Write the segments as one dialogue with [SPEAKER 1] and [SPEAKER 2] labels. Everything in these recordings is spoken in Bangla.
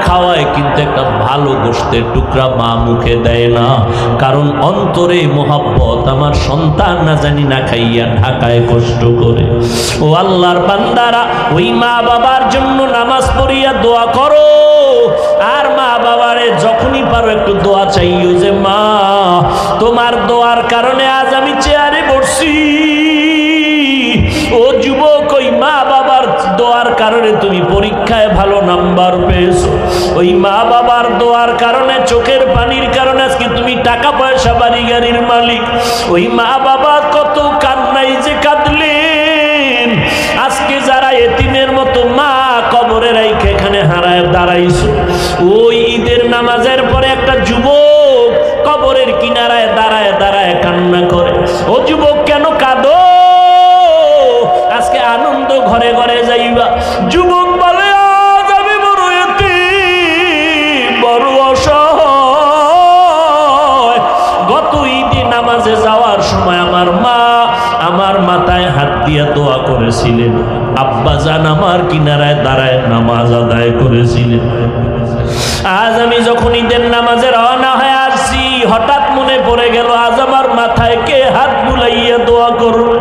[SPEAKER 1] খাওয়ায়, কিন্তু একটা ভালো গোশতের টুকরা মা মুখে দেয় না, কারণ অন্তরে মোহাব্বত। আমার সন্তান না জানি না খাইয়া ঢাকায় কষ্ট করে। ও আল্লাহর বান্দারা, ওই মা বাবার জন্য নামাজ পড়িয়া দোয়া করো, আর মা বাবারে যখনই পারো একটু দোয়া চাইও যে মা, তোমার দোয়ার কারণে আজ আমি চেয়ারে বসছি। ও যুবক, ওই মা বাবার দোয়ার কারণে তুমি পরীক্ষায় ভালো নাম্বার পেয়েছো। ওই মা বাবার দোয়ার কারণে, চোখের পানির কারণে আজকে তুমি টাকা পয়সা বাড়ি গাড়ির মালিক। ওই মা বাবা কত কান্নাই যে কাঁদলেন। আজকে যারা এতিমের মতো মা কবরে রাইখে এখানে হারায় দাঁড়াইছো, ওই ঈদের নামাজের পরে একটা যুবক কবরের কিনারায় দাঁড়ায় দাঁড়ায় কান্না করে। ও যুবক, কেন কাঁদো? আজকে আনন্দ ঘরে ঘরে যাইবা। যুবক বলে, আজ আমি বড় এতিম, বড় অসহায়। গত ঈদে নামাজে যাওয়ার সময় আমার মা আমার মাথায় হাত দিয়া দোয়া করেছিলেন, আব্বাজান আমার কিনারায় দাঁড়ায় নামাজ আদায় করেছিলেন। আজ আমি যখন ঈদের নামাজে রওনা হয়ে আসছি, হঠাৎ মনে পড়ে গেল আজ আমার মাথায় কে হাত বুলাইয়া দোয়া করবে।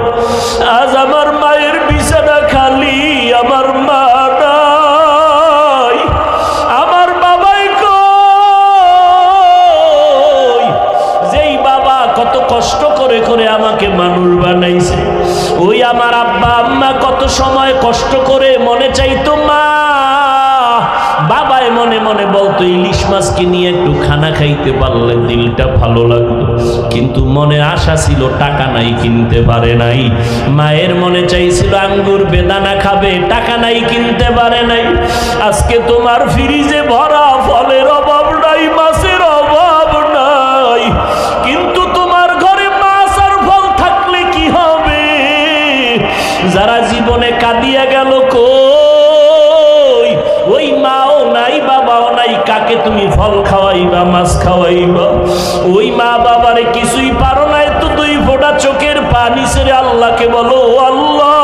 [SPEAKER 1] আজ আমার মায়ের বিছানা খালি, আমার মা নাই, আমার বাবাই কই। যেই বাবা কত কষ্ট করে করে আমাকে মানুষ বানাইছে, ওই আমার আব্বা আম্মা কত সময় কষ্ট করে মনে চাইতো মা, বাবায় মনে মনে বলতো ইলিশ মাছকে নিয়ে একটু খানা খাইতে পারলে দিলটা ভালো লাগতো, কিন্তু মনে আশা ছিল টাকা নাই, কিনতে পারে নাই। মায়ের মনে চাইছিল আঙ্গুর বেদানা খাবে, টাকা নাই, কিনতে পারে নাই। আজকে তোমার ফ্রিজে ভরা ফলের অভাব নাই, মাছের অভাব নাই, কিন্তু তোমার ঘরে মাছ আর ফল থাকলে কি হবে? যারা জীবনে কাঁদিয়া গেল কই, ওই মাও নাই, বাবাও নাই, কাকে তুমি ফল খাওয়াইবা, মাছ খাওয়াইবা? ওই মা বাবারে কিছুই পারো নাই তো দুই ফোঁটা চোখের পানি ছেড়ে আল্লাহকে বলো, আল্লাহ